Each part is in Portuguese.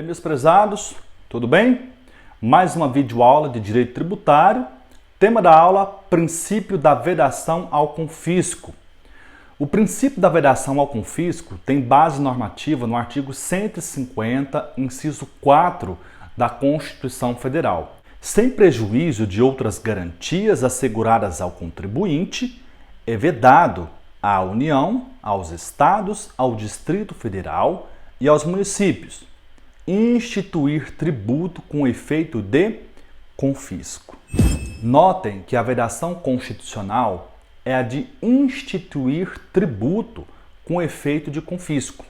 E aí, meus prezados, tudo bem? Mais uma videoaula de Direito Tributário. Tema da aula, princípio da vedação ao confisco. O princípio da vedação ao confisco tem base normativa no artigo 150, inciso 4 da Constituição Federal. Sem prejuízo de outras garantias asseguradas ao contribuinte, é vedado à União, aos Estados, ao Distrito Federal e aos municípios instituir tributo com efeito de confisco. Notem que a vedação constitucional é a de instituir tributo com efeito de confisco.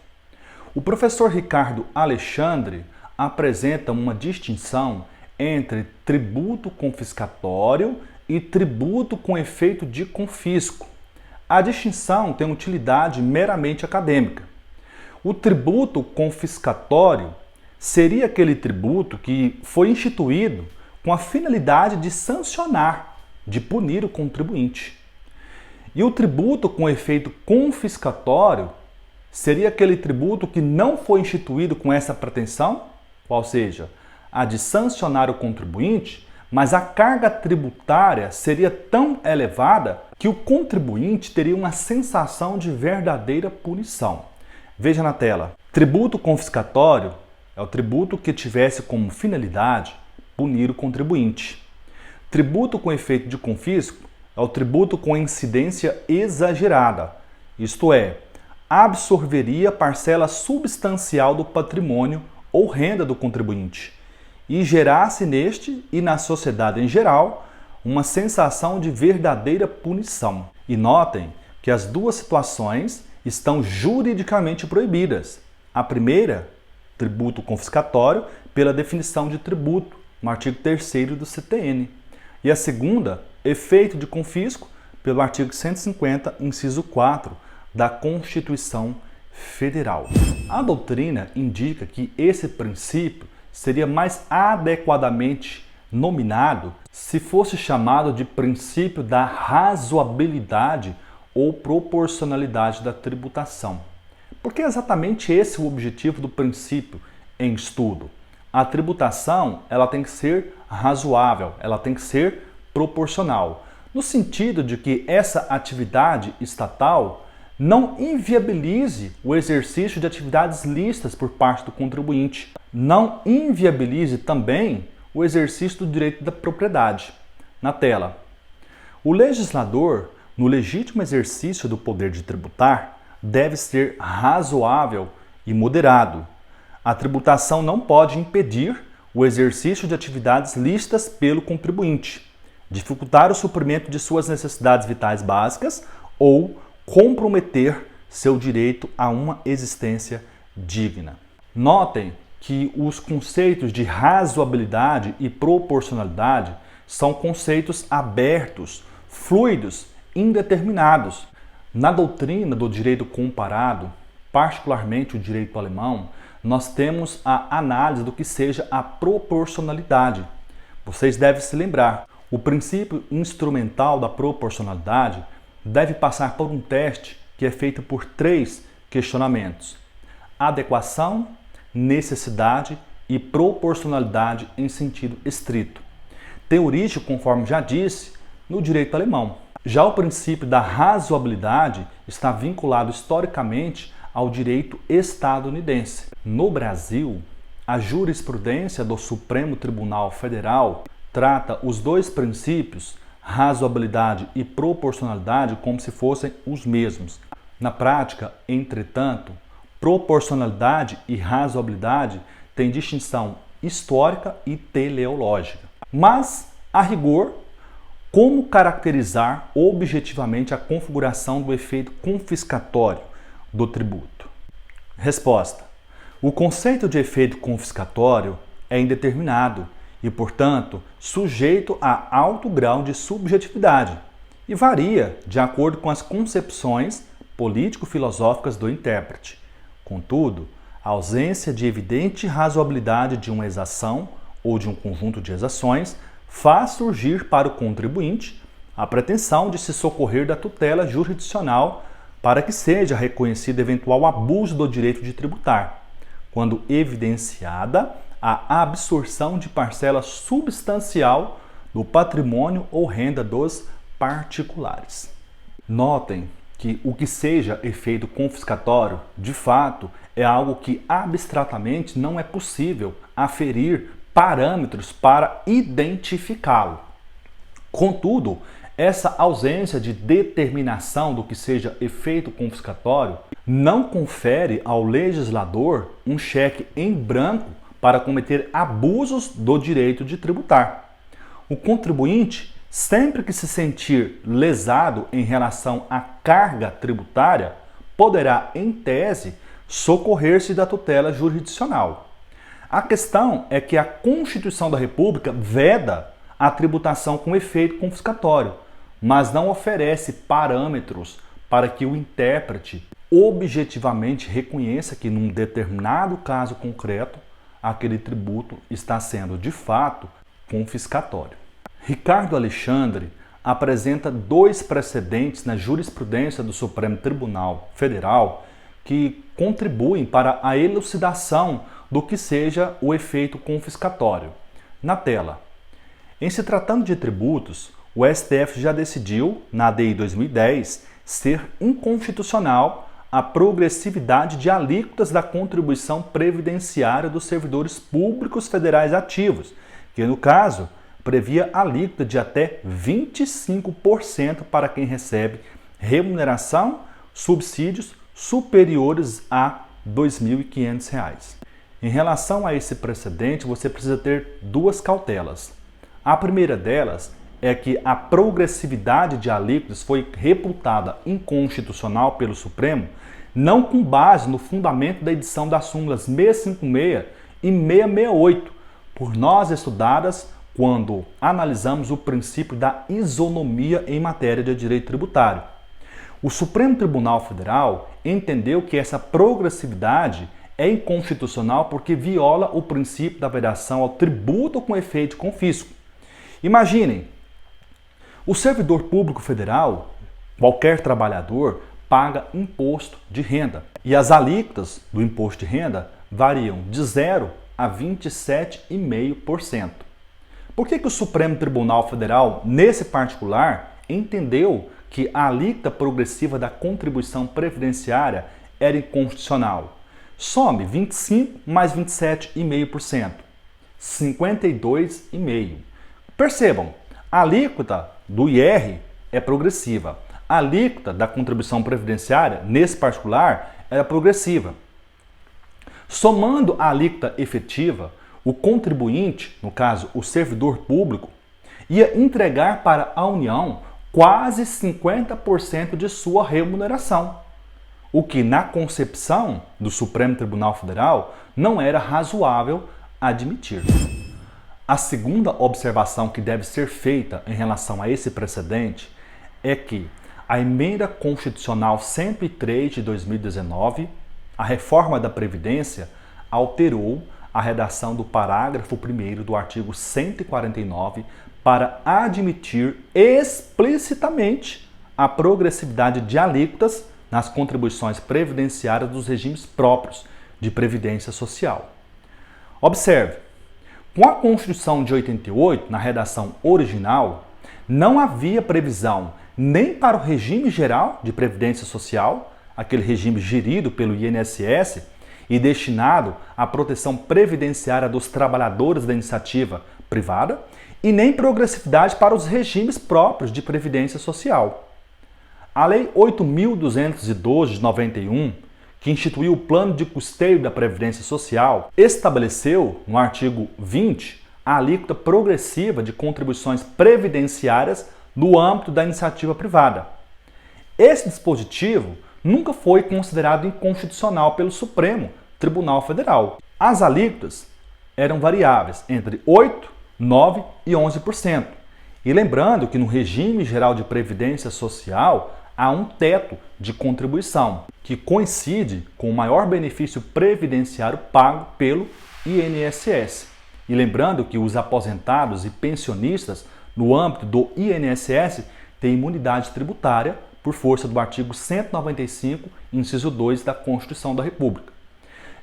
O professor Ricardo Alexandre apresenta uma distinção entre tributo confiscatório e tributo com efeito de confisco. A distinção tem utilidade meramente acadêmica. O tributo confiscatório seria aquele tributo que foi instituído com a finalidade de sancionar, de punir o contribuinte. E o tributo com efeito confiscatório seria aquele tributo que não foi instituído com essa pretensão, qual seja, a de sancionar o contribuinte, mas a carga tributária seria tão elevada que o contribuinte teria uma sensação de verdadeira punição. Veja na tela. Tributo confiscatório é o tributo que tivesse como finalidade punir o contribuinte. Tributo com efeito de confisco é o tributo com incidência exagerada, isto é, absorveria parcela substancial do patrimônio ou renda do contribuinte e gerasse neste e na sociedade em geral uma sensação de verdadeira punição. E notem que as duas situações estão juridicamente proibidas. A primeira, tributo confiscatório, pela definição de tributo, no artigo 3º do CTN. E a segunda, efeito de confisco, pelo artigo 150, inciso 4 da Constituição Federal. A doutrina indica que esse princípio seria mais adequadamente nominado se fosse chamado de princípio da razoabilidade ou proporcionalidade da tributação. Porque é exatamente esse o objetivo do princípio em estudo. A tributação ela tem que ser razoável, ela tem que ser proporcional, no sentido de que essa atividade estatal não inviabilize o exercício de atividades lícitas por parte do contribuinte, não inviabilize também o exercício do direito da propriedade. Na tela, o legislador, no legítimo exercício do poder de tributar, deve ser razoável e moderado. A tributação não pode impedir o exercício de atividades lícitas pelo contribuinte, dificultar o suprimento de suas necessidades vitais básicas ou comprometer seu direito a uma existência digna. Notem que os conceitos de razoabilidade e proporcionalidade são conceitos abertos, fluidos, indeterminados. Na doutrina do direito comparado, particularmente o direito alemão, nós temos a análise do que seja a proporcionalidade. Vocês devem se lembrar, o princípio instrumental da proporcionalidade deve passar por um teste que é feito por 3 questionamentos: adequação, necessidade e proporcionalidade em sentido estrito. Tem origem, conforme já disse, no direito alemão. Já o princípio da razoabilidade está vinculado historicamente ao direito estadunidense. No Brasil, a jurisprudência do Supremo Tribunal Federal trata os dois princípios, razoabilidade e proporcionalidade, como se fossem os mesmos. Na prática, entretanto, proporcionalidade e razoabilidade têm distinção histórica e teleológica. Mas, a rigor, como caracterizar objetivamente a configuração do efeito confiscatório do tributo? Resposta: o conceito de efeito confiscatório é indeterminado e, portanto, sujeito a alto grau de subjetividade e varia de acordo com as concepções político-filosóficas do intérprete. Contudo, a ausência de evidente razoabilidade de uma exação ou de um conjunto de exações faz surgir para o contribuinte a pretensão de se socorrer da tutela jurisdicional para que seja reconhecido eventual abuso do direito de tributar, quando evidenciada a absorção de parcela substancial do patrimônio ou renda dos particulares. Notem que o que seja efeito confiscatório, de fato, é algo que abstratamente não é possível aferir parâmetros para identificá-lo. Contudo, essa ausência de determinação do que seja efeito confiscatório não confere ao legislador um cheque em branco para cometer abusos do direito de tributar. O contribuinte, sempre que se sentir lesado em relação à carga tributária, poderá, em tese, socorrer-se da tutela jurisdicional. A questão é que a Constituição da República veda a tributação com efeito confiscatório, mas não oferece parâmetros para que o intérprete objetivamente reconheça que, num determinado caso concreto, aquele tributo está sendo, de fato, confiscatório. Ricardo Alexandre apresenta dois precedentes na jurisprudência do Supremo Tribunal Federal que contribuem para a elucidação do que seja o efeito confiscatório. Na tela. Em se tratando de tributos, o STF já decidiu, na ADI 2010, ser inconstitucional a progressividade de alíquotas da contribuição previdenciária dos servidores públicos federais ativos, que, no caso, previa alíquota de até 25% para quem recebe remuneração, subsídios superiores a R$ 2.500. Em relação a esse precedente, você precisa ter duas cautelas. A primeira delas é que a progressividade de alíquotas foi reputada inconstitucional pelo Supremo, não com base no fundamento da edição das súmulas 656 e 668, por nós estudadas quando analisamos o princípio da isonomia em matéria de direito tributário. O Supremo Tribunal Federal entendeu que essa progressividade é inconstitucional porque viola o princípio da vedação ao tributo com efeito de confisco. Imaginem, o servidor público federal, qualquer trabalhador, paga imposto de renda e as alíquotas do imposto de renda variam de 0 a 27,5%. Por que o Supremo Tribunal Federal, nesse particular, entendeu que a alíquota progressiva da contribuição previdenciária era inconstitucional? Some 25 mais 27,5%, 52,5%. Percebam, a alíquota do IR é progressiva. A alíquota da contribuição previdenciária, nesse particular, era progressiva. Somando a alíquota efetiva, o contribuinte, no caso o servidor público, ia entregar para a União quase 50% de sua remuneração, o que na concepção do Supremo Tribunal Federal não era razoável admitir. A segunda observação que deve ser feita em relação a esse precedente é que a Emenda Constitucional 103 de 2019, a reforma da Previdência, alterou a redação do parágrafo 1º do artigo 149 para admitir explicitamente a progressividade de alíquotas nas contribuições previdenciárias dos regimes próprios de previdência social. Observe, com a Constituição de 88, na redação original, não havia previsão nem para o regime geral de previdência social, aquele regime gerido pelo INSS e destinado à proteção previdenciária dos trabalhadores da iniciativa privada, e nem progressividade para os regimes próprios de previdência social. A Lei 8.212 de 91, que instituiu o Plano de Custeio da Previdência Social, estabeleceu, no artigo 20, a alíquota progressiva de contribuições previdenciárias no âmbito da iniciativa privada. Esse dispositivo nunca foi considerado inconstitucional pelo Supremo Tribunal Federal. As alíquotas eram variáveis entre 8%, 9% e 11%. E lembrando que no regime geral de previdência social há um teto de contribuição, que coincide com o maior benefício previdenciário pago pelo INSS. E lembrando que os aposentados e pensionistas no âmbito do INSS têm imunidade tributária por força do artigo 195, inciso 2 da Constituição da República.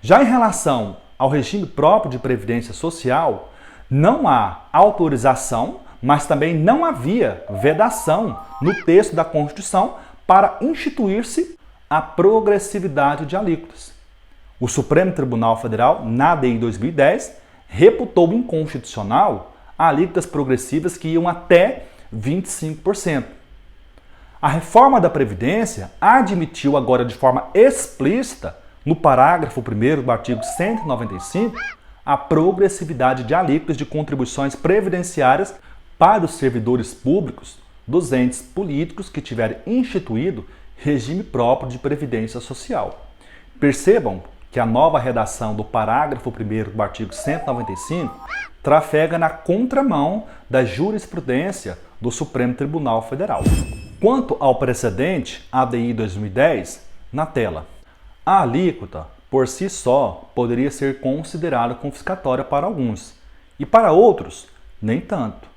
Já em relação ao regime próprio de previdência social, não há autorização, mas também não havia vedação no texto da Constituição para instituir-se a progressividade de alíquotas. O Supremo Tribunal Federal, na ADI 2010, reputou inconstitucional alíquotas progressivas que iam até 25%. A reforma da Previdência admitiu agora de forma explícita, no parágrafo 1º do artigo 195, a progressividade de alíquotas de contribuições previdenciárias para os servidores públicos dos entes políticos que tiverem instituído regime próprio de previdência social. Percebam que a nova redação do parágrafo 1º do artigo 195 trafega na contramão da jurisprudência do Supremo Tribunal Federal. Quanto ao precedente, ADI 2010, na tela. A alíquota, por si só, poderia ser considerada confiscatória para alguns, e para outros, nem tanto.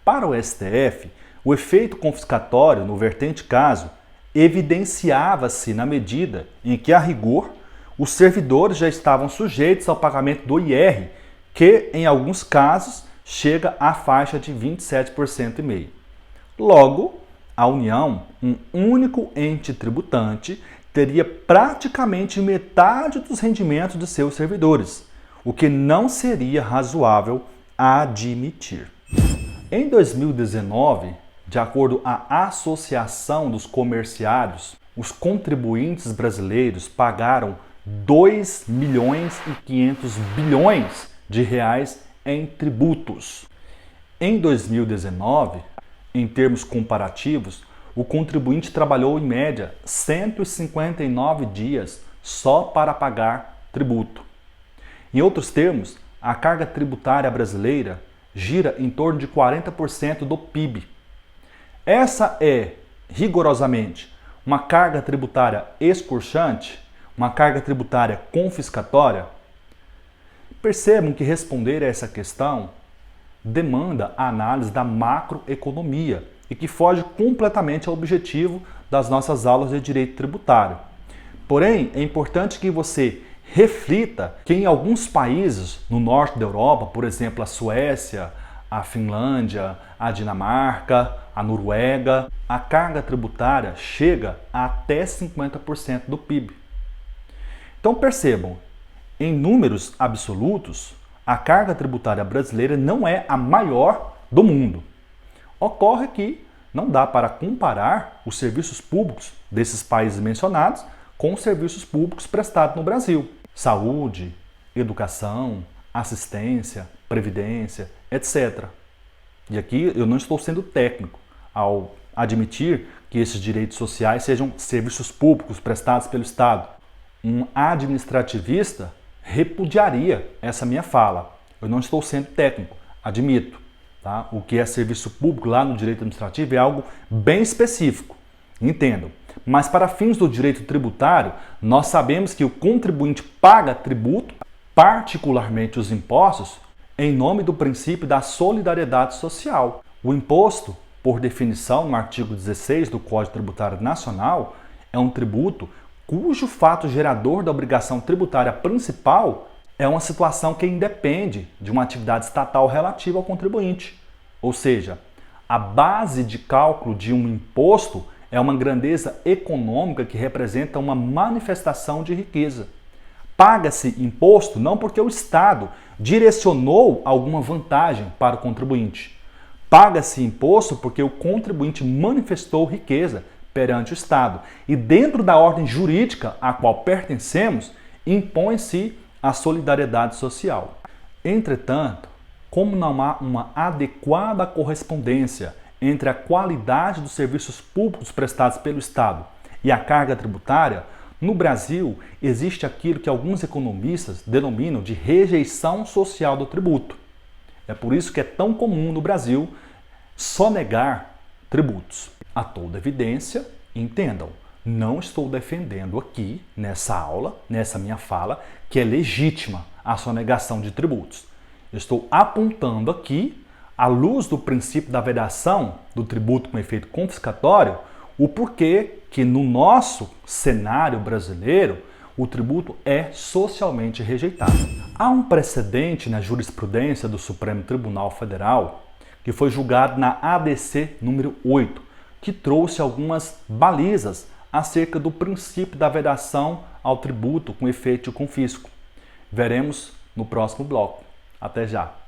Para o STF, o efeito confiscatório, no vertente caso, evidenciava-se na medida em que, a rigor, os servidores já estavam sujeitos ao pagamento do IR, que, em alguns casos, chega à faixa de 27,5%. Logo, a União, um único ente tributante, teria praticamente metade dos rendimentos de seus servidores, o que não seria razoável admitir. Em 2019, de acordo com a Associação dos Comerciários, os contribuintes brasileiros pagaram 2.500 bilhões de reais em tributos. Em 2019, em termos comparativos, o contribuinte trabalhou em média 159 dias só para pagar tributo. Em outros termos, a carga tributária brasileira gira em torno de 40% do PIB. Essa é, rigorosamente, uma carga tributária escorchante, uma carga tributária confiscatória? Percebam que responder a essa questão demanda a análise da macroeconomia e que foge completamente ao objetivo das nossas aulas de direito tributário. Porém, é importante que você reflita que em alguns países no norte da Europa, por exemplo, a Suécia, a Finlândia, a Dinamarca, a Noruega, a carga tributária chega a até 50% do PIB. Então percebam, em números absolutos, a carga tributária brasileira não é a maior do mundo. Ocorre que não dá para comparar os serviços públicos desses países mencionados com os serviços públicos prestados no Brasil. Saúde, educação, assistência, previdência, etc. E aqui eu não estou sendo técnico ao admitir que esses direitos sociais sejam serviços públicos prestados pelo Estado. Um administrativista repudiaria essa minha fala. Eu não estou sendo técnico, admito. Tá? O que é serviço público lá no direito administrativo é algo bem específico, entendam. Mas para fins do direito tributário, nós sabemos que o contribuinte paga tributo, particularmente os impostos, em nome do princípio da solidariedade social. O imposto, por definição, no artigo 16 do Código Tributário Nacional, é um tributo cujo fato gerador da obrigação tributária principal é uma situação que independe de uma atividade estatal relativa ao contribuinte. Ou seja, a base de cálculo de um imposto é uma grandeza econômica que representa uma manifestação de riqueza. Paga-se imposto não porque o Estado direcionou alguma vantagem para o contribuinte. Paga-se imposto porque o contribuinte manifestou riqueza perante o Estado. E dentro da ordem jurídica a qual pertencemos, impõe-se a solidariedade social. Entretanto, como não há uma adequada correspondência entre a qualidade dos serviços públicos prestados pelo Estado e a carga tributária, no Brasil existe aquilo que alguns economistas denominam de rejeição social do tributo. É por isso que é tão comum no Brasil sonegar tributos. A toda evidência, entendam, não estou defendendo aqui, nessa aula, nessa minha fala, que é legítima a sonegação de tributos. Estou apontando aqui, à luz do princípio da vedação do tributo com efeito confiscatório, o porquê que no nosso cenário brasileiro o tributo é socialmente rejeitado. Há um precedente na jurisprudência do Supremo Tribunal Federal, que foi julgado na ADC número 8, que trouxe algumas balizas acerca do princípio da vedação ao tributo com efeito de confisco. Veremos no próximo bloco. Até já!